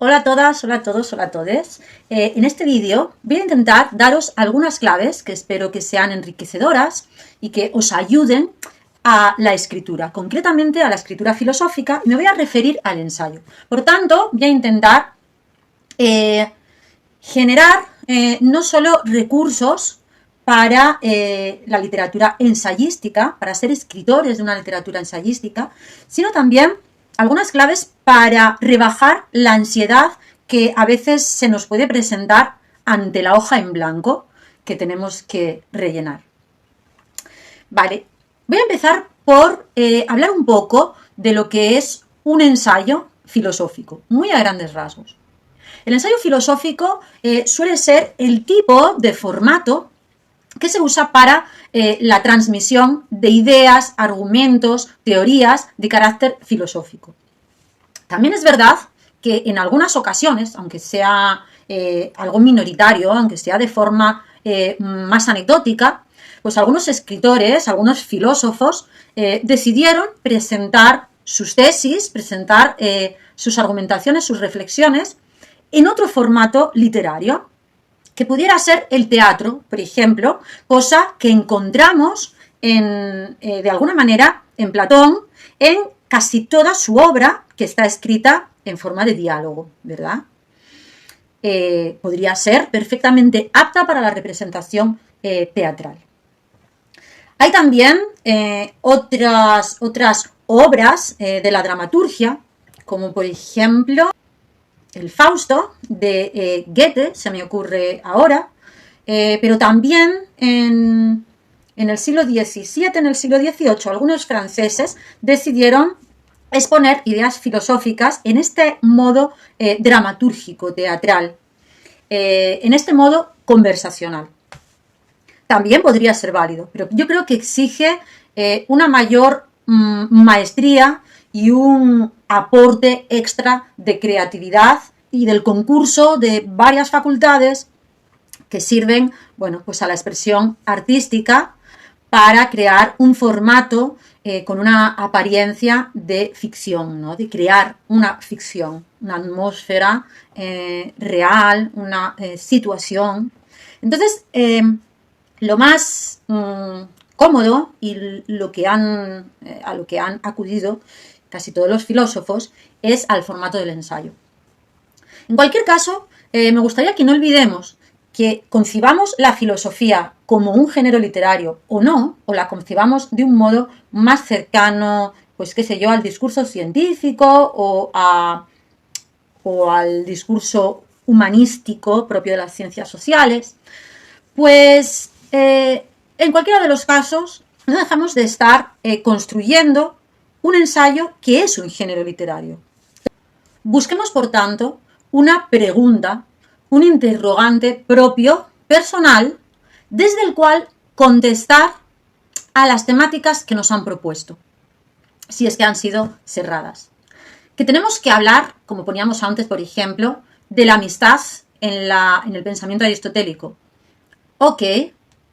Hola a todas, hola a todos, hola a todes. En este vídeo voy a intentar daros algunas claves que espero que sean enriquecedoras y que os ayuden a la escritura, concretamente a la escritura filosófica, y me voy a referir al ensayo. Por tanto, voy a intentar generar no solo recursos para la literatura ensayística, para ser escritores de una literatura ensayística, sino también algunas claves para rebajar la ansiedad que a veces se nos puede presentar ante la hoja en blanco que tenemos que rellenar. Vale, voy a empezar por hablar un poco de lo que es un ensayo filosófico, muy a grandes rasgos. El ensayo filosófico suele ser el tipo de formato que se usa para la transmisión de ideas, argumentos, teorías de carácter filosófico. También es verdad que en algunas ocasiones, aunque sea algo minoritario, aunque sea de forma más anecdótica, pues algunos escritores, algunos filósofos decidieron presentar sus tesis, presentar sus argumentaciones, sus reflexiones en otro formato literario, que pudiera ser el teatro, por ejemplo, cosa que encontramos de alguna manera en Platón, en casi toda su obra que está escrita en forma de diálogo, ¿verdad? Podría ser perfectamente apta para la representación teatral. Hay también otras obras de la dramaturgia, como por ejemplo el Fausto de Goethe, se me ocurre ahora, pero también en el siglo XVII, en el siglo XVIII, algunos franceses decidieron exponer ideas filosóficas en este modo dramatúrgico, teatral, en este modo conversacional. También podría ser válido, pero yo creo que exige una mayor maestría y un aporte extra de creatividad y del concurso de varias facultades que sirven, bueno, pues a la expresión artística para crear un formato con una apariencia de ficción, ¿no? De crear una ficción, una atmósfera real, una situación. Entonces, lo más cómodo y a lo que han acudido casi todos los filósofos es al formato del ensayo. En cualquier caso, me gustaría que no olvidemos que concibamos la filosofía como un género literario o no, o la concibamos de un modo más cercano, pues qué sé yo, al discurso científico o al discurso humanístico propio de las ciencias sociales, pues en cualquiera de los casos no dejamos de estar construyendo un ensayo que es un género literario. Busquemos, por tanto, una pregunta, un interrogante propio, personal, desde el cual contestar a las temáticas que nos han propuesto, si es que han sido cerradas. Que tenemos que hablar, como poníamos antes, por ejemplo, de la amistad en el pensamiento aristotélico. Ok,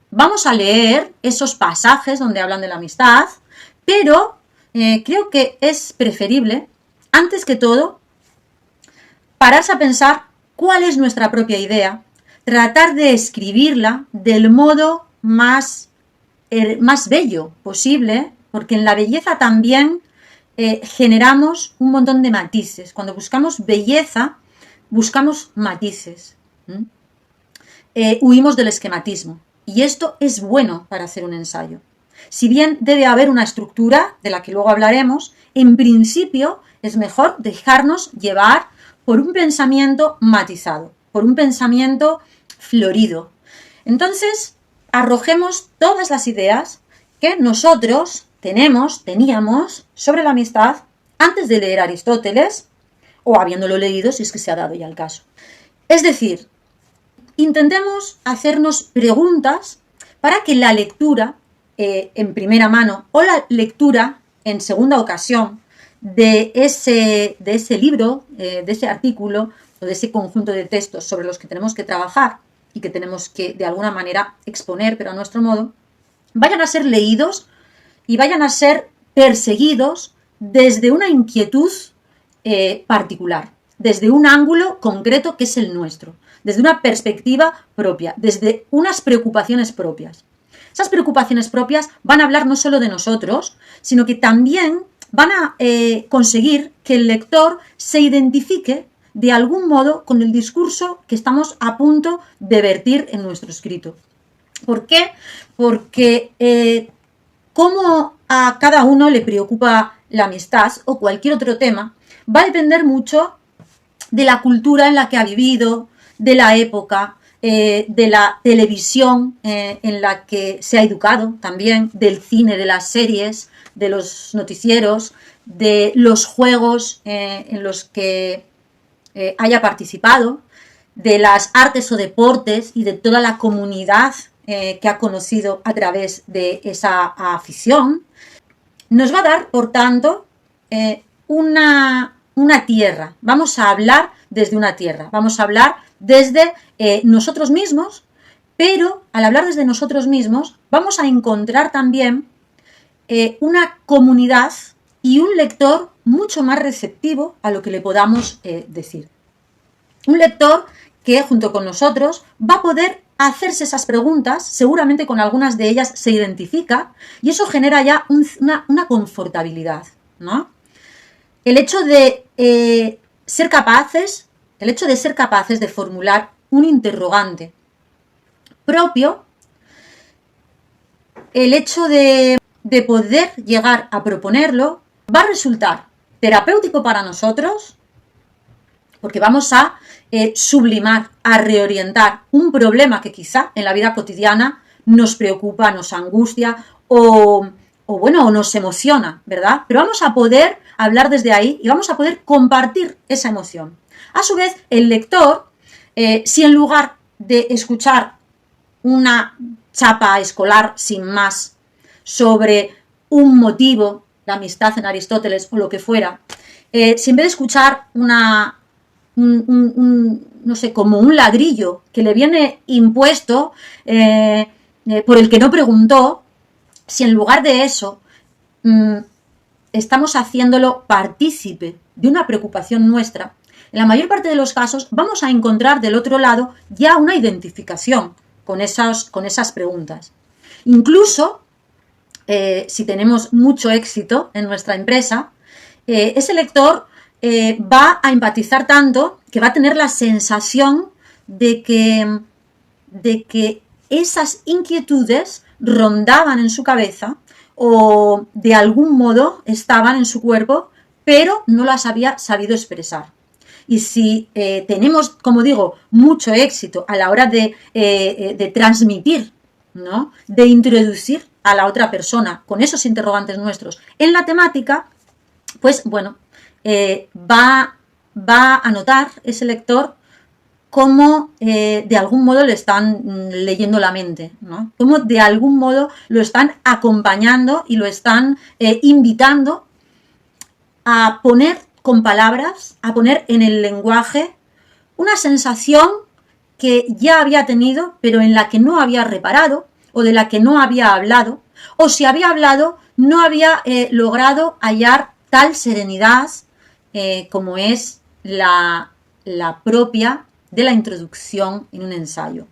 vamos a leer esos pasajes donde hablan de la amistad, pero creo que es preferible, antes que todo, pararse a pensar cuál es nuestra propia idea, tratar de escribirla del modo más bello posible, porque en la belleza también generamos un montón de matices. Cuando buscamos belleza, buscamos matices. Huimos del esquematismo. Y esto es bueno para hacer un ensayo. Si bien debe haber una estructura, de la que luego hablaremos, en principio es mejor dejarnos llevar por un pensamiento matizado, por un pensamiento florido. Entonces, arrojemos todas las ideas que nosotros teníamos sobre la amistad antes de leer a Aristóteles, o habiéndolo leído si es que se ha dado ya el caso. Es decir, intentemos hacernos preguntas para que la lectura en primera mano o la lectura en segunda ocasión de ese libro, de ese artículo o de ese conjunto de textos sobre los que tenemos que trabajar y que tenemos que de alguna manera exponer, pero a nuestro modo, vayan a ser leídos y vayan a ser perseguidos desde una inquietud particular. desde un ángulo concreto que es el nuestro, desde una perspectiva propia, desde unas preocupaciones propias. Esas preocupaciones propias van a hablar no solo de nosotros, sino que también van a conseguir que el lector se identifique de algún modo con el discurso que estamos a punto de vertir en nuestro escrito. ¿Por qué? Porque cómo a cada uno le preocupa la amistad o cualquier otro tema va a depender mucho de la cultura en la que ha vivido, de la época, de la televisión en la que se ha educado también, del cine, de las series, de los noticieros, de los juegos en los que haya participado, de las artes o deportes y de toda la comunidad que ha conocido a través de esa afición. Nos va a dar, por tanto, una tierra. Vamos a hablar desde una tierra, vamos a hablar desde nosotros mismos, pero al hablar desde nosotros mismos vamos a encontrar también una comunidad y un lector mucho más receptivo a lo que le podamos decir. Un lector que junto con nosotros va a poder hacerse esas preguntas, seguramente con algunas de ellas se identifica y eso genera ya una confortabilidad, ¿no? El hecho de ser capaces de formular un interrogante propio, el hecho de poder llegar a proponerlo, va a resultar terapéutico para nosotros, porque vamos a sublimar, a reorientar un problema que quizá en la vida cotidiana nos preocupa, nos angustia o nos emociona, ¿verdad? Pero vamos a poder hablar desde ahí y vamos a poder compartir esa emoción. A su vez, el lector, si en lugar de escuchar una chapa escolar sin más sobre un motivo, la amistad en Aristóteles o lo que fuera, si en vez de escuchar no sé, como un ladrillo que le viene impuesto por el que no preguntó, si en lugar de eso estamos haciéndolo partícipe de una preocupación nuestra, en la mayor parte de los casos vamos a encontrar del otro lado ya una identificación con esas preguntas. Incluso, si tenemos mucho éxito en nuestra empresa, ese lector va a empatizar tanto que va a tener la sensación de que esas inquietudes rondaban en su cabeza o de algún modo estaban en su cuerpo, pero no las había sabido expresar. Y si tenemos, como digo, mucho éxito a la hora de transmitir, ¿no?, de introducir a la otra persona con esos interrogantes nuestros en la temática, pues bueno, va a notar ese lector cómo de algún modo le están leyendo la mente, ¿no? Cómo de algún modo lo están acompañando y lo están invitando a poner con palabras, a poner en el lenguaje una sensación que ya había tenido, pero en la que no había reparado, o de la que no había hablado, o si había hablado, no había logrado hallar tal serenidad como es la propia de la introducción en un ensayo.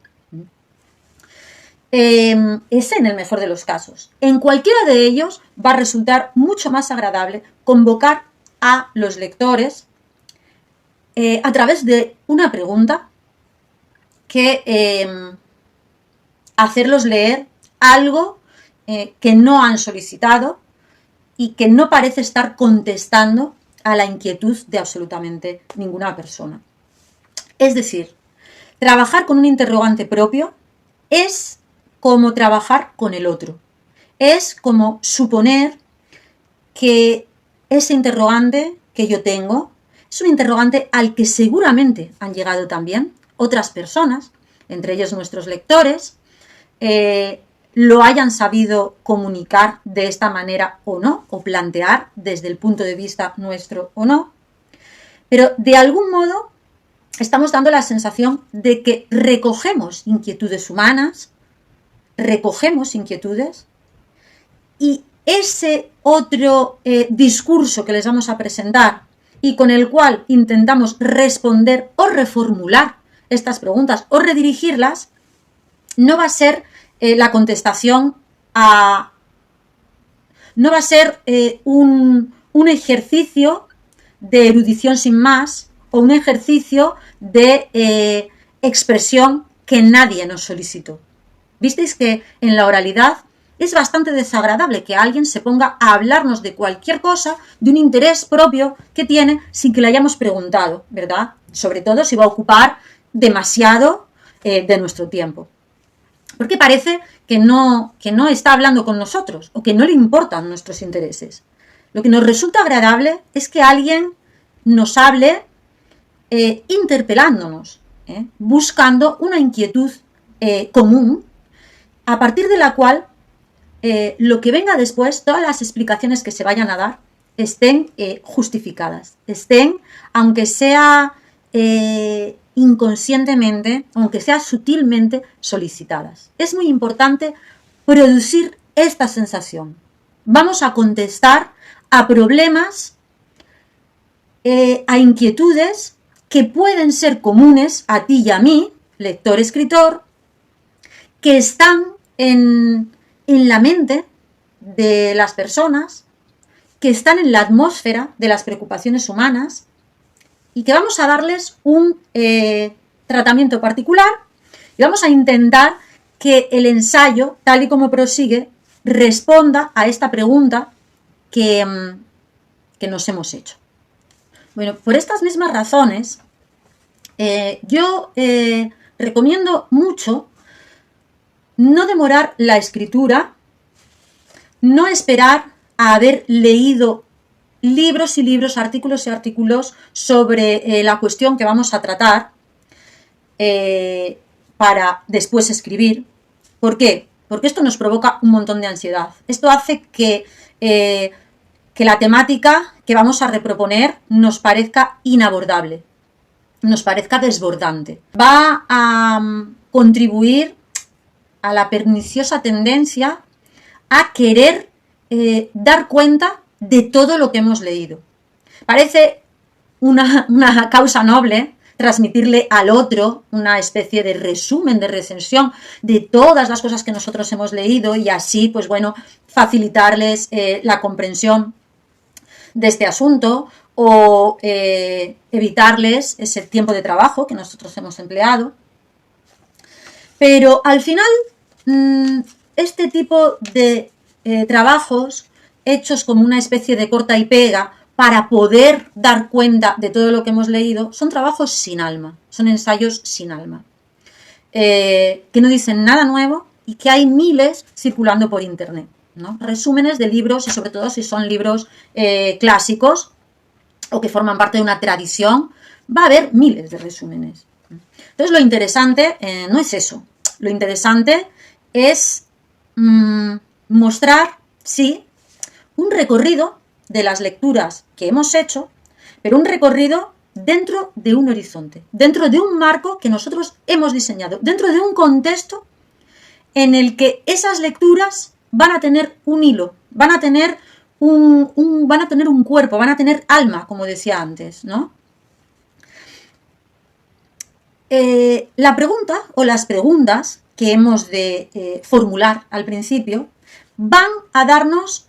Ese en el mejor de los casos. En cualquiera de ellos va a resultar mucho más agradable convocar a los lectores a través de una pregunta que hacerlos leer algo que no han solicitado y que no parece estar contestando a la inquietud de absolutamente ninguna persona. Es decir, trabajar con un interrogante propio es como trabajar con el otro. Es como suponer que ese interrogante que yo tengo es un interrogante al que seguramente han llegado también otras personas, entre ellos nuestros lectores, lo hayan sabido comunicar de esta manera o no, o plantear desde el punto de vista nuestro o no, pero de algún modo estamos dando la sensación de que recogemos inquietudes humanas, recogemos inquietudes y ese otro discurso que les vamos a presentar y con el cual intentamos responder o reformular estas preguntas o redirigirlas, no va a ser la contestación no va a ser un ejercicio de erudición sin más o un ejercicio de expresión que nadie nos solicitó. Visteis que en la oralidad es bastante desagradable que alguien se ponga a hablarnos de cualquier cosa, de un interés propio que tiene, sin que le hayamos preguntado, ¿verdad? Sobre todo si va a ocupar demasiado de nuestro tiempo. Porque parece que no está hablando con nosotros o que no le importan nuestros intereses. Lo que nos resulta agradable es que alguien nos hable interpelándonos, buscando una inquietud común, a partir de la cual lo que venga después, todas las explicaciones que se vayan a dar, estén justificadas, estén, aunque sea inconscientemente, aunque sea sutilmente, solicitadas. Es muy importante producir esta sensación. Vamos a contestar a problemas, a inquietudes que pueden ser comunes a ti y a mí, lector-escritor, que están en la mente de las personas, que están en la atmósfera de las preocupaciones humanas y que vamos a darles un tratamiento particular y vamos a intentar que el ensayo, tal y como prosigue, responda a esta pregunta que nos hemos hecho. Bueno, por estas mismas razones, yo recomiendo mucho no demorar la escritura, no esperar a haber leído libros y libros, artículos y artículos sobre la cuestión que vamos a tratar para después escribir. ¿Por qué? Porque esto nos provoca un montón de ansiedad. Esto hace que la temática que vamos a reproponer nos parezca inabordable, nos parezca desbordante. Va a contribuir a la perniciosa tendencia a querer dar cuenta de todo lo que hemos leído. Parece una causa noble transmitirle al otro una especie de resumen, de recensión de todas las cosas que nosotros hemos leído y así, pues bueno, facilitarles la comprensión de este asunto o evitarles ese tiempo de trabajo que nosotros hemos empleado. Pero al final, este tipo de trabajos hechos como una especie de corta y pega para poder dar cuenta de todo lo que hemos leído, son trabajos sin alma, son ensayos sin alma, que no dicen nada nuevo y que hay miles circulando por internet, ¿no? Resúmenes de libros y sobre todo si son libros clásicos o que forman parte de una tradición, va a haber miles de resúmenes. Entonces lo interesante no es eso, lo interesante es mostrar, sí, un recorrido de las lecturas que hemos hecho, pero un recorrido dentro de un horizonte, dentro de un marco que nosotros hemos diseñado, dentro de un contexto en el que esas lecturas van a tener un hilo, van a tener un cuerpo, van a tener alma, como decía antes, ¿no? La pregunta o las preguntas que hemos de formular al principio van a darnos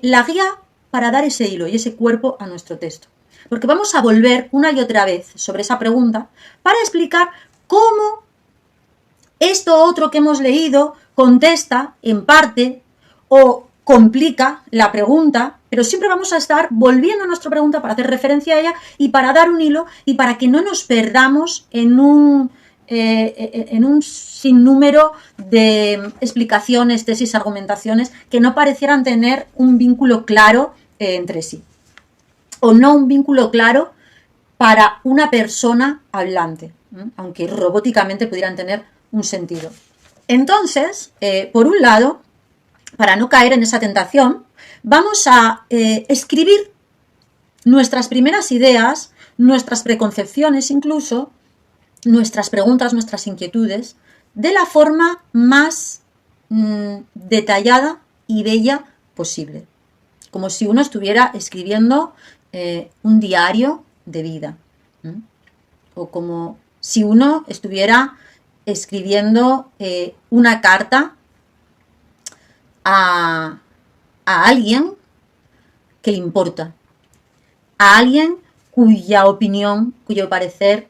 la guía para dar ese hilo y ese cuerpo a nuestro texto. Porque vamos a volver una y otra vez sobre esa pregunta para explicar cómo esto otro que hemos leído contesta en parte o complica la pregunta, pero siempre vamos a estar volviendo a nuestra pregunta para hacer referencia a ella y para dar un hilo y para que no nos perdamos en un sinnúmero de explicaciones, tesis, argumentaciones que no parecieran tener un vínculo claro entre sí, o no un vínculo claro para una persona hablante, aunque robóticamente pudieran tener un sentido. Entonces, por un lado, para no caer en esa tentación, vamos a escribir nuestras primeras ideas, nuestras preconcepciones incluso, nuestras preguntas, nuestras inquietudes, de la forma más detallada y bella posible. Como si uno estuviera escribiendo un diario de vida. O como si uno estuviera escribiendo una carta a alguien que le importa, a alguien cuya opinión, cuyo parecer,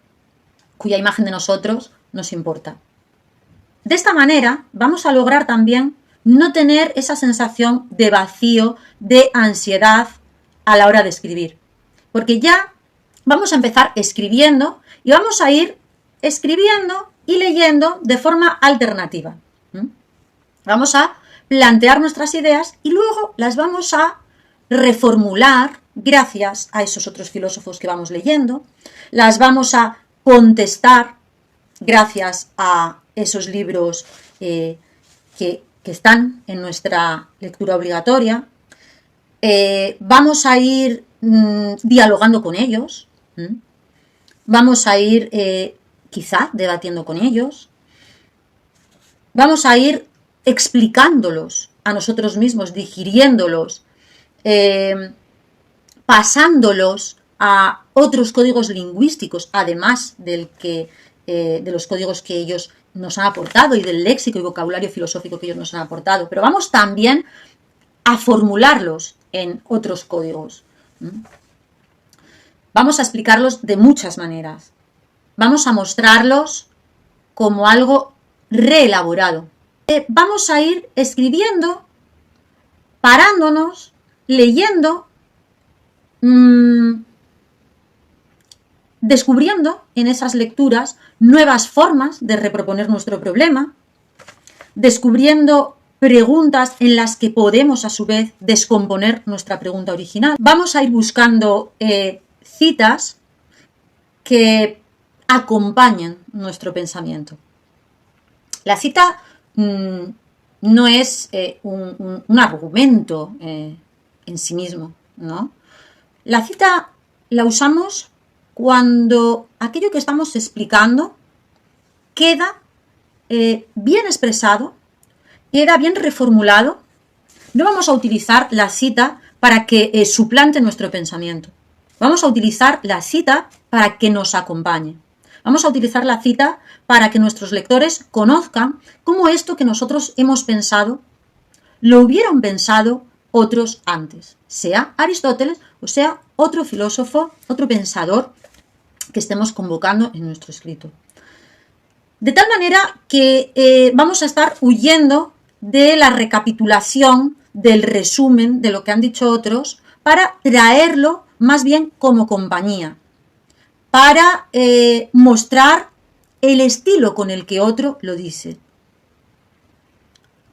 cuya imagen de nosotros nos importa. De esta manera vamos a lograr también no tener esa sensación de vacío, de ansiedad a la hora de escribir. Porque ya vamos a empezar escribiendo y vamos a ir escribiendo y leyendo de forma alternativa. Vamos a plantear nuestras ideas y luego las vamos a reformular gracias a esos otros filósofos que vamos leyendo, las vamos a contestar gracias a esos libros que están en nuestra lectura obligatoria, vamos a ir dialogando con ellos, vamos a ir quizá debatiendo con ellos, vamos a ir explicándolos a nosotros mismos, digiriéndolos, pasándolos a otros códigos lingüísticos, además de los códigos que ellos nos han aportado y del léxico y vocabulario filosófico que ellos nos han aportado, pero vamos también a formularlos en otros códigos. Vamos a explicarlos de muchas maneras. Vamos a mostrarlos como algo reelaborado. Vamos a ir escribiendo, parándonos, leyendo, descubriendo en esas lecturas nuevas formas de reproponer nuestro problema, descubriendo preguntas en las que podemos a su vez descomponer nuestra pregunta original. Vamos a ir buscando citas que acompañen nuestro pensamiento. La cita no es un argumento en sí mismo, ¿no? La cita la usamos cuando aquello que estamos explicando queda bien expresado, queda bien reformulado. No vamos a utilizar la cita para que suplante nuestro pensamiento. Vamos a utilizar la cita para que nos acompañe. Vamos a utilizar la cita para que nuestros lectores conozcan cómo esto que nosotros hemos pensado lo hubieran pensado otros antes, sea Aristóteles o sea otro filósofo, otro pensador que estemos convocando en nuestro escrito. De tal manera que vamos a estar huyendo de la recapitulación, del resumen de lo que han dicho otros, para traerlo más bien como compañía, para mostrar el estilo con el que otro lo dice,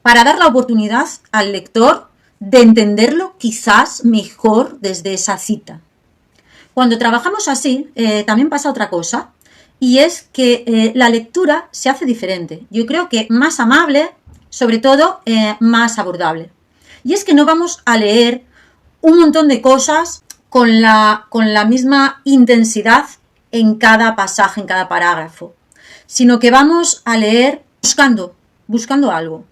para dar la oportunidad al lector de entenderlo quizás mejor desde esa cita. Cuando trabajamos así, también pasa otra cosa, y es que la lectura se hace diferente. Yo creo que más amable, sobre todo más abordable. Y es que no vamos a leer un montón de cosas con la misma intensidad en cada pasaje, en cada parágrafo, sino que vamos a leer buscando algo.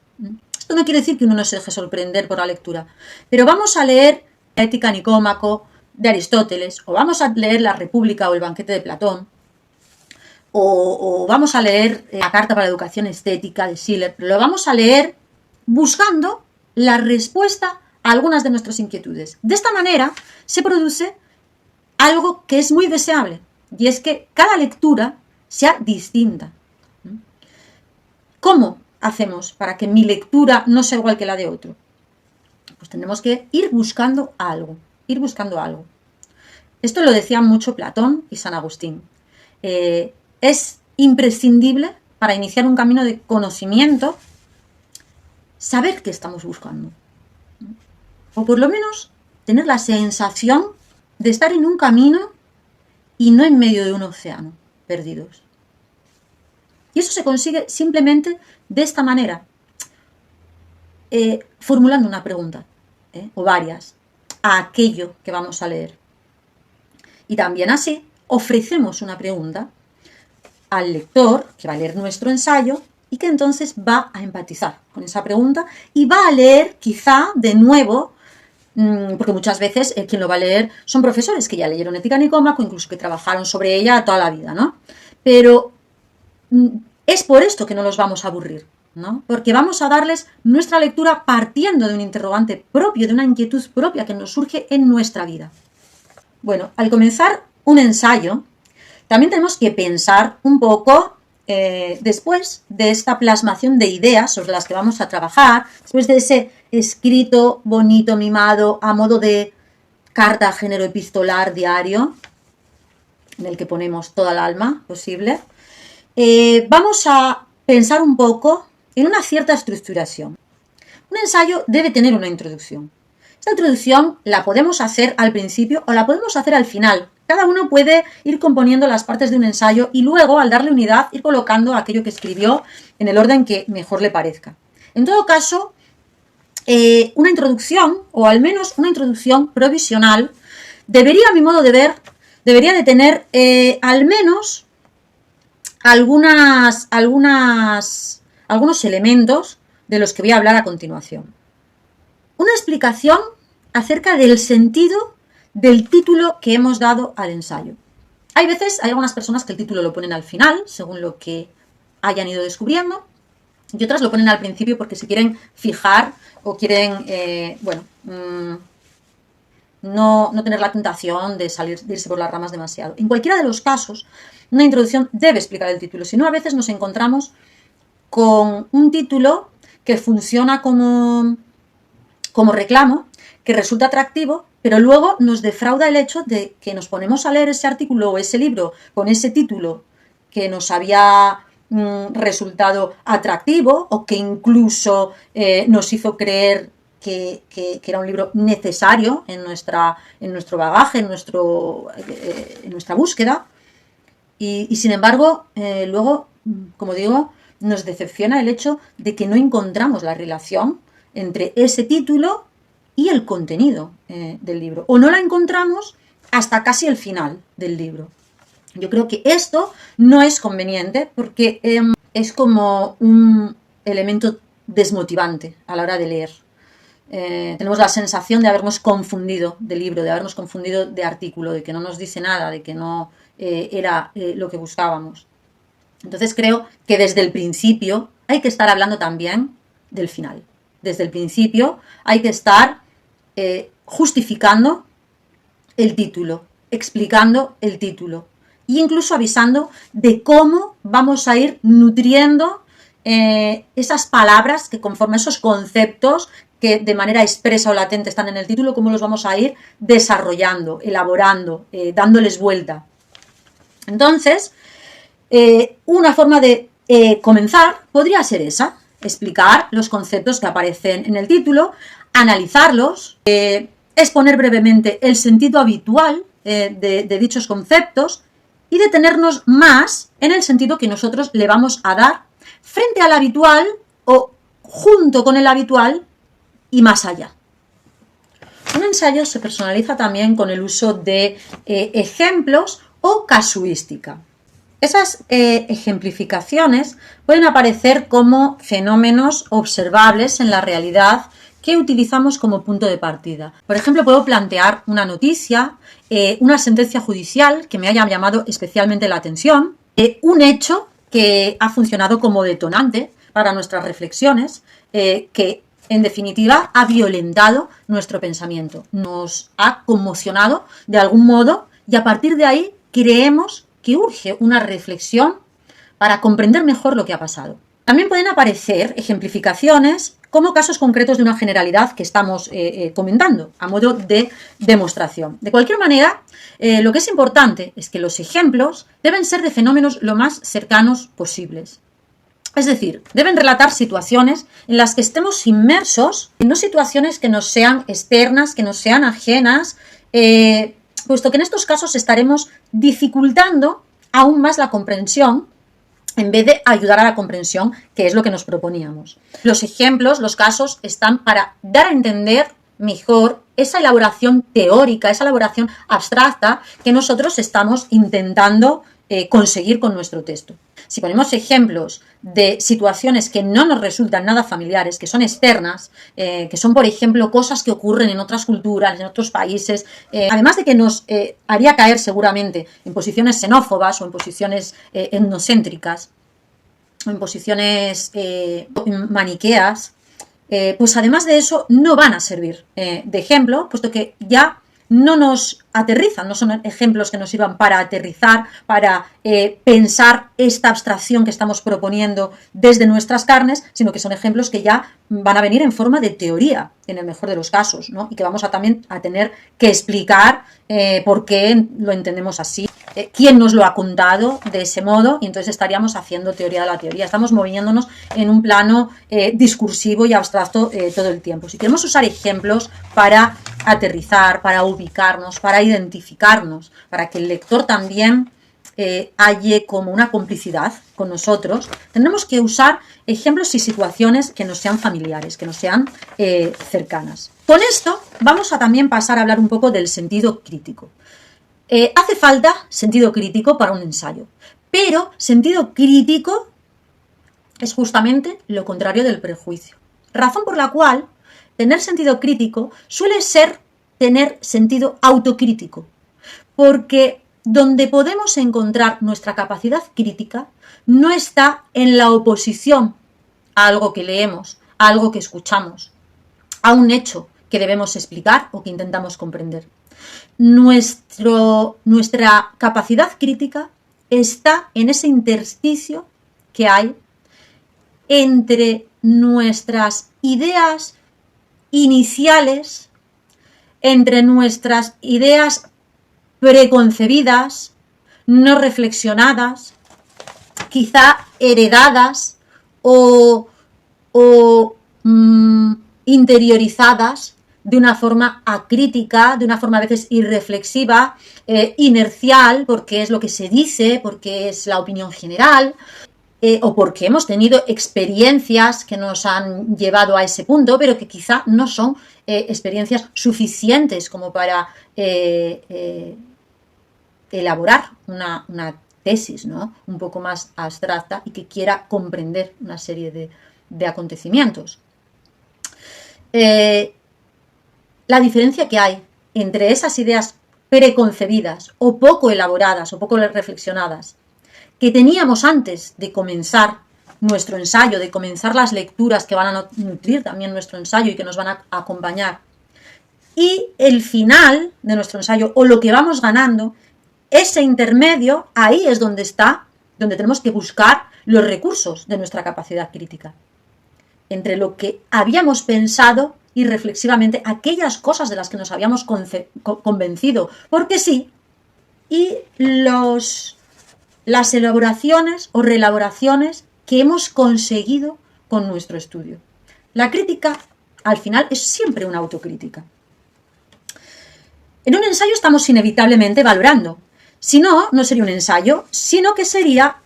Esto no quiere decir que uno no se deje sorprender por la lectura, pero vamos a leer la Ética Nicómaco de Aristóteles, o vamos a leer la República o el Banquete de Platón, o vamos a leer la Carta para la Educación Estética de Schiller, pero lo vamos a leer buscando la respuesta a algunas de nuestras inquietudes. De esta manera se produce algo que es muy deseable, y es que cada lectura sea distinta. ¿Cómo hacemos para que mi lectura no sea igual que la de otro? Pues tenemos que ir buscando algo. Esto lo decían mucho Platón y San Agustín. Es imprescindible para iniciar un camino de conocimiento saber qué estamos buscando. O por lo menos tener la sensación de estar en un camino y no en medio de un océano, perdidos. Y eso se consigue simplemente de esta manera, formulando una pregunta, o varias, a aquello que vamos a leer. Y también así ofrecemos una pregunta al lector que va a leer nuestro ensayo y que entonces va a empatizar con esa pregunta y va a leer quizá de nuevo porque muchas veces quien lo va a leer son profesores que ya leyeron Ética Nicómaco, incluso que trabajaron sobre ella toda la vida, ¿no? Pero es por esto que no los vamos a aburrir, ¿no? Porque vamos a darles nuestra lectura partiendo de un interrogante propio, de una inquietud propia que nos surge en nuestra vida. Bueno, al comenzar un ensayo, también tenemos que pensar un poco, después de esta plasmación de ideas sobre las que vamos a trabajar, después de ese escrito bonito, mimado, a modo de carta, género epistolar, diario, en el que ponemos toda el alma posible, vamos a pensar un poco en una cierta estructuración. Un ensayo debe tener una introducción. Esta introducción la podemos hacer al principio o la podemos hacer al final. Cada uno puede ir componiendo las partes de un ensayo y luego, al darle unidad, ir colocando aquello que escribió en el orden que mejor le parezca. En todo caso, una introducción, o al menos una introducción provisional, debería, a mi modo de ver, debería de tener al menos algunos elementos de los que voy a hablar a continuación. Una explicación acerca del sentido del título que hemos dado al ensayo. Hay algunas personas que el título lo ponen al final, según lo que hayan ido descubriendo, y otras lo ponen al principio porque se quieren fijar o quieren, no tener la tentación de irse por las ramas demasiado. En cualquiera de los casos, una introducción debe explicar el título, si no a veces nos encontramos con un título que funciona como reclamo, que resulta atractivo, pero luego nos defrauda el hecho de que nos ponemos a leer ese artículo o ese libro con ese título que nos había resultado atractivo o que incluso nos hizo creer que era un libro necesario en nuestro bagaje, en nuestra búsqueda. Y sin embargo, luego, como digo, nos decepciona el hecho de que no encontramos la relación entre ese título y el contenido del libro. O no la encontramos hasta casi el final del libro. Yo creo que esto no es conveniente porque es como un elemento desmotivante a la hora de leer. Tenemos la sensación de habernos confundido de libro, de habernos confundido de artículo, de que no nos dice nada, de que no era lo que buscábamos. Entonces creo que desde el principio hay que estar hablando también del final. Desde el principio hay que estar justificando el título, explicando el título e incluso avisando de cómo vamos a ir nutriendo esas palabras que conforme esos conceptos que de manera expresa o latente están en el título, cómo los vamos a ir desarrollando, elaborando, dándoles vuelta. Entonces, una forma de comenzar podría ser esa, explicar los conceptos que aparecen en el título, analizarlos, exponer brevemente el sentido habitual de dichos conceptos y detenernos más en el sentido que nosotros le vamos a dar frente al habitual o junto con el habitual y más allá. Un ensayo se personaliza también con el uso de ejemplos o casuística. Esas ejemplificaciones pueden aparecer como fenómenos observables en la realidad que utilizamos como punto de partida. Por ejemplo, puedo plantear una noticia, una sentencia judicial que me haya llamado especialmente la atención, un hecho que ha funcionado como detonante para nuestras reflexiones, que en definitiva ha violentado nuestro pensamiento, nos ha conmocionado de algún modo y a partir de ahí creemos que urge una reflexión para comprender mejor lo que ha pasado. También pueden aparecer ejemplificaciones como casos concretos de una generalidad que estamos comentando, a modo de demostración. De cualquier manera, lo que es importante es que los ejemplos deben ser de fenómenos lo más cercanos posibles. Es decir, deben relatar situaciones en las que estemos inmersos, no situaciones que nos sean externas, que nos sean ajenas, puesto que en estos casos estaremos dificultando aún más la comprensión en vez de ayudar a la comprensión, que es lo que nos proponíamos. Los ejemplos, los casos, están para dar a entender mejor esa elaboración teórica, esa elaboración abstracta que nosotros estamos intentando conseguir con nuestro texto. si ponemos ejemplos de situaciones que no nos resultan nada familiares, que son externas, que son, por ejemplo, cosas que ocurren en otras culturas, en otros países, además de que nos haría caer seguramente en posiciones xenófobas o en posiciones etnocéntricas, o en posiciones maniqueas, pues además de eso no van a servir de ejemplo, puesto que ya no nos aterrizan, no son ejemplos que nos sirvan para aterrizar, para pensar esta abstracción que estamos proponiendo desde nuestras carnes, sino que son ejemplos que ya van a venir en forma de teoría, en el mejor de los casos, ¿no? Y que vamos a también a tener que explicar por qué lo entendemos así, quién nos lo ha contado de ese modo, y entonces estaríamos haciendo teoría de la teoría. Estamos moviéndonos en un plano discursivo y abstracto todo el tiempo. Si queremos usar ejemplos para aterrizar, para ubicarnos, para identificarnos, para que el lector también halle como una complicidad con nosotros, tendremos que usar ejemplos y situaciones que nos sean familiares, que nos sean cercanas. Con esto vamos a también pasar a hablar un poco del sentido crítico. Hace falta sentido crítico para un ensayo, pero sentido crítico es justamente lo contrario del prejuicio. Razón por la cual tener sentido crítico suele ser tener sentido autocrítico, porque donde podemos encontrar nuestra capacidad crítica no está en la oposición a algo que leemos, a algo que escuchamos, a un hecho que debemos explicar o que intentamos comprender. Nuestra capacidad crítica está en ese intersticio que hay entre nuestras ideas iniciales, entre nuestras ideas preconcebidas, no reflexionadas, quizá heredadas o interiorizadas de una forma acrítica, de una forma a veces irreflexiva, inercial, porque es lo que se dice, porque es la opinión general, o porque hemos tenido experiencias que nos han llevado a ese punto, pero que quizá no son experiencias suficientes como para elaborar una tesis, ¿no?, un poco más abstracta y que quiera comprender una serie de acontecimientos. La diferencia que hay entre esas ideas preconcebidas o poco elaboradas o poco reflexionadas que teníamos antes de comenzar nuestro ensayo, de comenzar las lecturas que van a nutrir también nuestro ensayo y que nos van a acompañar, y el final de nuestro ensayo o lo que vamos ganando, ese intermedio, ahí es donde está, donde tenemos que buscar los recursos de nuestra capacidad crítica. Entre lo que habíamos pensado y reflexivamente, aquellas cosas de las que nos habíamos convencido, porque sí, y las elaboraciones o reelaboraciones que hemos conseguido con nuestro estudio. La crítica, al final, es siempre una autocrítica. En un ensayo estamos inevitablemente valorando. Si no, no sería un ensayo, sino que sería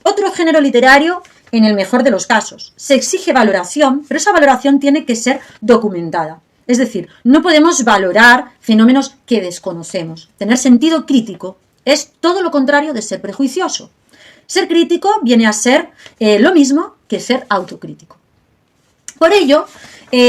otro género literario en el mejor de los casos. Se exige valoración, pero esa valoración tiene que ser documentada. Es decir, no podemos valorar fenómenos que desconocemos. Tener sentido crítico es todo lo contrario de ser prejuicioso. Ser crítico viene a ser lo mismo que ser autocrítico. Por ello,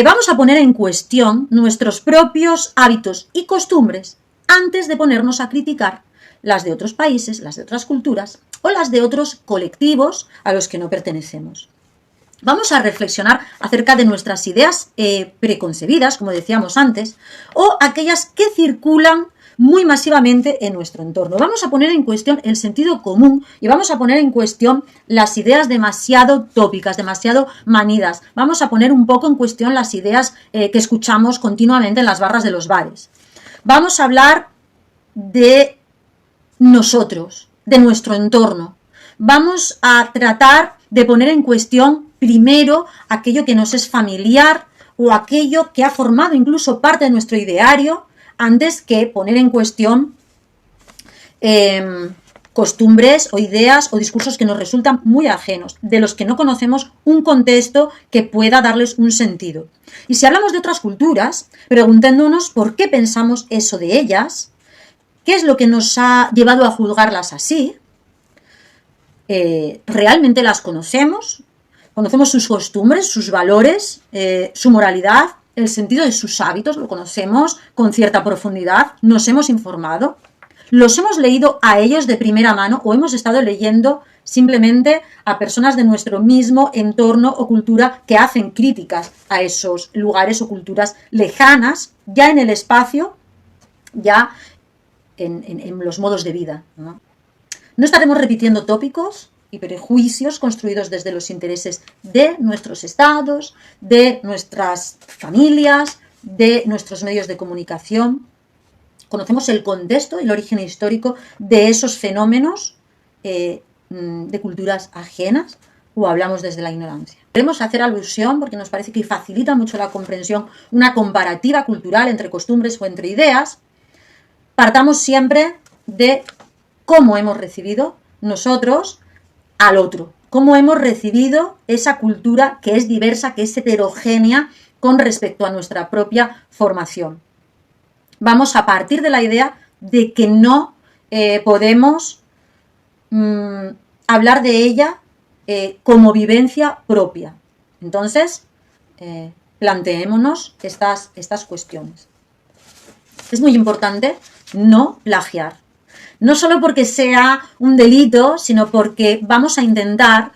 vamos a poner en cuestión nuestros propios hábitos y costumbres antes de ponernos a criticar las de otros países, las de otras culturas o las de otros colectivos a los que no pertenecemos. Vamos a reflexionar acerca de nuestras ideas preconcebidas, como decíamos antes, o aquellas que circulan muy masivamente en nuestro entorno. Vamos a poner en cuestión el sentido común y vamos a poner en cuestión las ideas demasiado tópicas, demasiado manidas. Vamos a poner un poco en cuestión las ideas que escuchamos continuamente en las barras de los bares. Vamos a hablar de nosotros, de nuestro entorno. Vamos a tratar de poner en cuestión primero aquello que nos es familiar o aquello que ha formado incluso parte de nuestro ideario, antes que poner en cuestión costumbres o ideas o discursos que nos resultan muy ajenos, de los que no conocemos un contexto que pueda darles un sentido. Y si hablamos de otras culturas, preguntándonos por qué pensamos eso de ellas, qué es lo que nos ha llevado a juzgarlas así, realmente las conocemos, conocemos sus costumbres, sus valores, su moralidad, el sentido de sus hábitos, lo conocemos con cierta profundidad, nos hemos informado, los hemos leído a ellos de primera mano o hemos estado leyendo simplemente a personas de nuestro mismo entorno o cultura que hacen críticas a esos lugares o culturas lejanas, ya en el espacio, ya en los modos de vida, ¿no? No estaremos repitiendo tópicos y prejuicios construidos desde los intereses de nuestros estados, de nuestras familias, de nuestros medios de comunicación. Conocemos el contexto, el origen histórico de esos fenómenos de culturas ajenas o hablamos desde la ignorancia. Queremos hacer alusión, porque nos parece que facilita mucho la comprensión, una comparativa cultural entre costumbres o entre ideas. Partamos siempre de cómo hemos recibido nosotros al otro, cómo hemos recibido esa cultura que es diversa, que es heterogénea con respecto a nuestra propia formación. Vamos a partir de la idea de que no podemos hablar de ella como vivencia propia. Entonces, planteémonos estas cuestiones. Es muy importante no plagiar. No solo porque sea un delito, sino porque vamos a intentar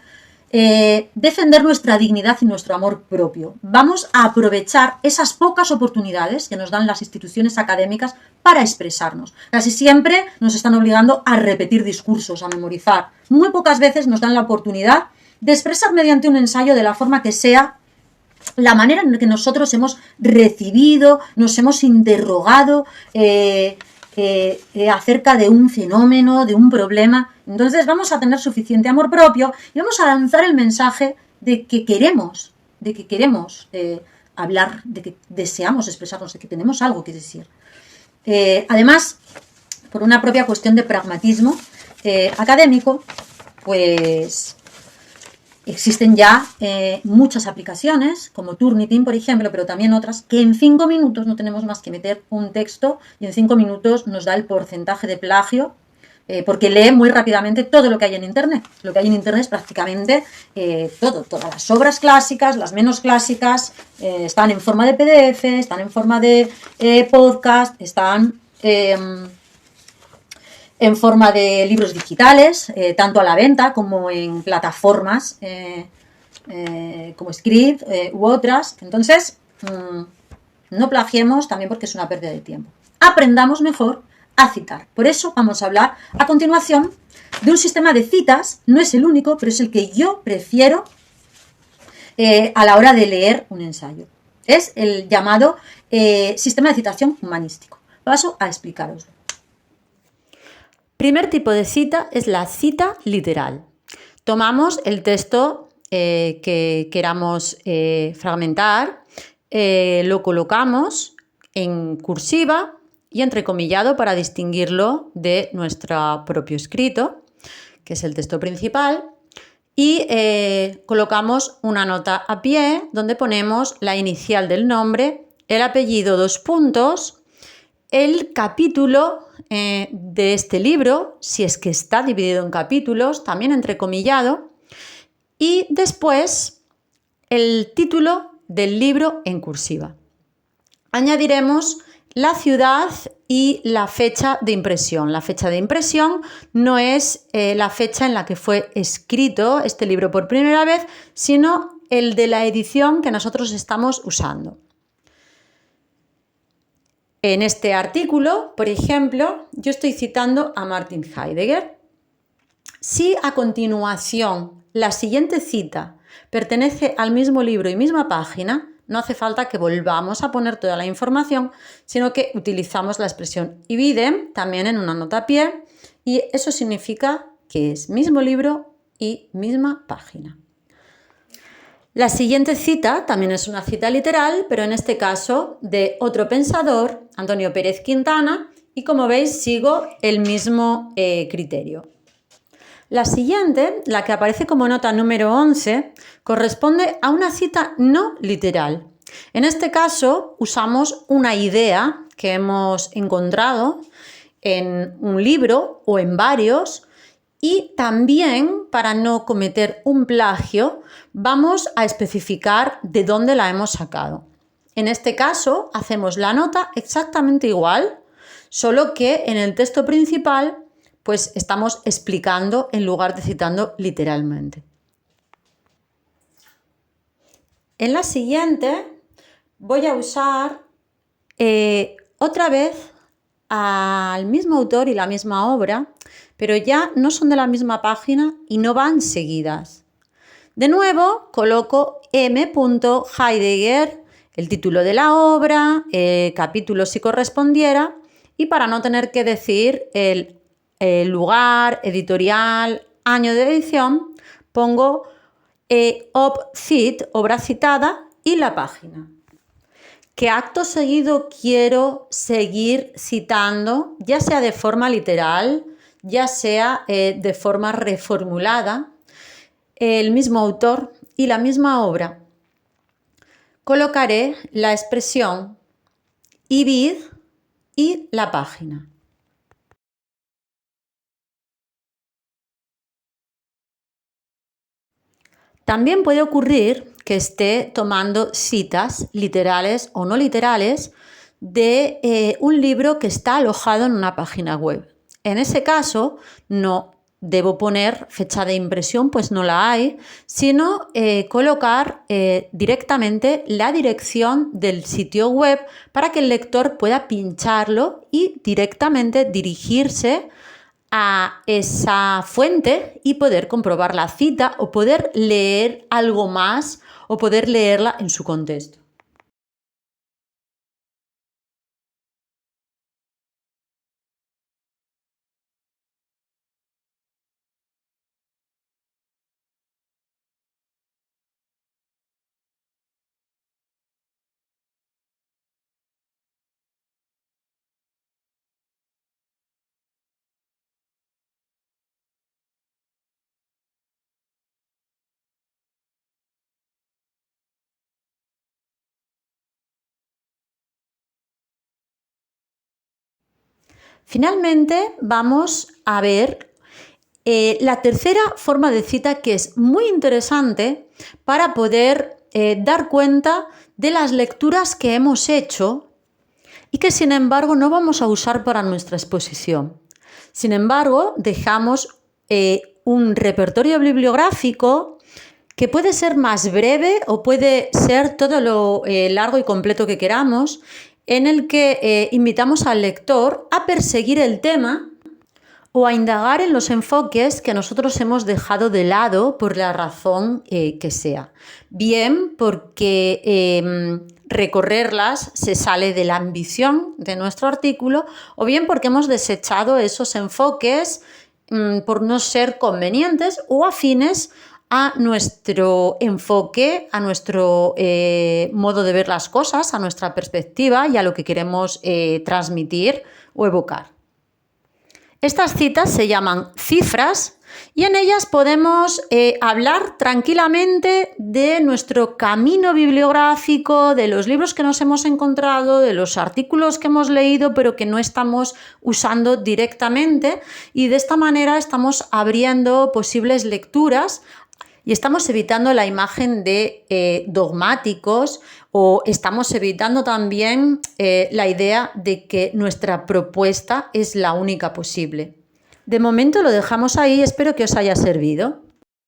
defender nuestra dignidad y nuestro amor propio. Vamos a aprovechar esas pocas oportunidades que nos dan las instituciones académicas para expresarnos. Casi siempre nos están obligando a repetir discursos, a memorizar. Muy pocas veces nos dan la oportunidad de expresar mediante un ensayo de la forma que sea la manera en la que nosotros hemos recibido, nos hemos interrogado acerca de un fenómeno, de un problema. Entonces vamos a tener suficiente amor propio y vamos a lanzar el mensaje de que queremos hablar, de que deseamos expresarnos, de que tenemos algo que decir. Además, por una propia cuestión de pragmatismo académico, pues existen ya muchas aplicaciones, como Turnitin, por ejemplo, pero también otras, que en 5 minutos no tenemos más que meter un texto y en 5 minutos nos da el porcentaje de plagio, porque lee muy rápidamente todo lo que hay en Internet. Lo que hay en Internet es prácticamente todas las obras clásicas, las menos clásicas, están en forma de PDF, están en forma de podcast, están en forma de libros digitales, tanto a la venta como en plataformas como Scribd u otras. Entonces, no plagiemos también porque es una pérdida de tiempo. Aprendamos mejor a citar. Por eso vamos a hablar a continuación de un sistema de citas. No es el único, pero es el que yo prefiero a la hora de leer un ensayo. Es el llamado sistema de citación humanístico. Paso a explicaroslo. Primer tipo de cita es la cita literal. Tomamos el texto que queramos fragmentar, lo colocamos en cursiva y entrecomillado para distinguirlo de nuestro propio escrito, que es el texto principal, y colocamos una nota a pie donde ponemos la inicial del nombre, el apellido, 2 puntos, el capítulo de este libro, si es que está dividido en capítulos, también entrecomillado, y después el título del libro en cursiva. Añadiremos la ciudad y la fecha de impresión. La fecha de impresión no es la fecha en la que fue escrito este libro por primera vez, sino el de la edición que nosotros estamos usando. En este artículo, por ejemplo, yo estoy citando a Martin Heidegger. Si a continuación la siguiente cita pertenece al mismo libro y misma página, no hace falta que volvamos a poner toda la información, sino que utilizamos la expresión ibidem también en una nota a pie, y eso significa que es mismo libro y misma página. La siguiente cita también es una cita literal, pero en este caso de otro pensador, Antonio Pérez Quintana, y como veis sigo el mismo criterio. La siguiente, la que aparece como nota número 11, corresponde a una cita no literal. En este caso usamos una idea que hemos encontrado en un libro o en varios Y también, para no cometer un plagio, vamos a especificar de dónde la hemos sacado. En este caso, hacemos la nota exactamente igual, solo que en el texto principal, pues estamos explicando en lugar de citando literalmente. En la siguiente voy a usar otra vez al mismo autor y la misma obra, pero ya no son de la misma página y no van seguidas. De nuevo, coloco M. Heidegger, el título de la obra, capítulo si correspondiera, y para no tener que decir el lugar, editorial, año de edición, pongo ob cit, obra citada, y la página. Que acto seguido quiero seguir citando, ya sea de forma literal, ya sea de forma reformulada, el mismo autor y la misma obra. Colocaré la expresión ibid y la página. También puede ocurrir que esté tomando citas literales o no literales de un libro que está alojado en una página web. En ese caso, no debo poner fecha de impresión, pues no la hay, sino colocar directamente la dirección del sitio web para que el lector pueda pincharlo y directamente dirigirse a esa fuente y poder comprobar la cita o poder leer algo más o poder leerla en su contexto. Finalmente, vamos a ver la tercera forma de cita, que es muy interesante para poder dar cuenta de las lecturas que hemos hecho y que, sin embargo, no vamos a usar para nuestra exposición. Sin embargo, dejamos un repertorio bibliográfico que puede ser más breve o puede ser todo lo largo y completo que queramos, en el que invitamos al lector a perseguir el tema o a indagar en los enfoques que nosotros hemos dejado de lado por la razón que sea. Bien porque recorrerlas se sale de la ambición de nuestro artículo, o bien porque hemos desechado esos enfoques por no ser convenientes o afines a nuestro enfoque, a nuestro modo de ver las cosas, a nuestra perspectiva y a lo que queremos transmitir o evocar. Estas citas se llaman cifras y en ellas podemos hablar tranquilamente de nuestro camino bibliográfico, de los libros que nos hemos encontrado, de los artículos que hemos leído pero que no estamos usando directamente, y de esta manera estamos abriendo posibles lecturas y estamos evitando la imagen de dogmáticos, o estamos evitando también la idea de que nuestra propuesta es la única posible. De momento lo dejamos ahí, espero que os haya servido.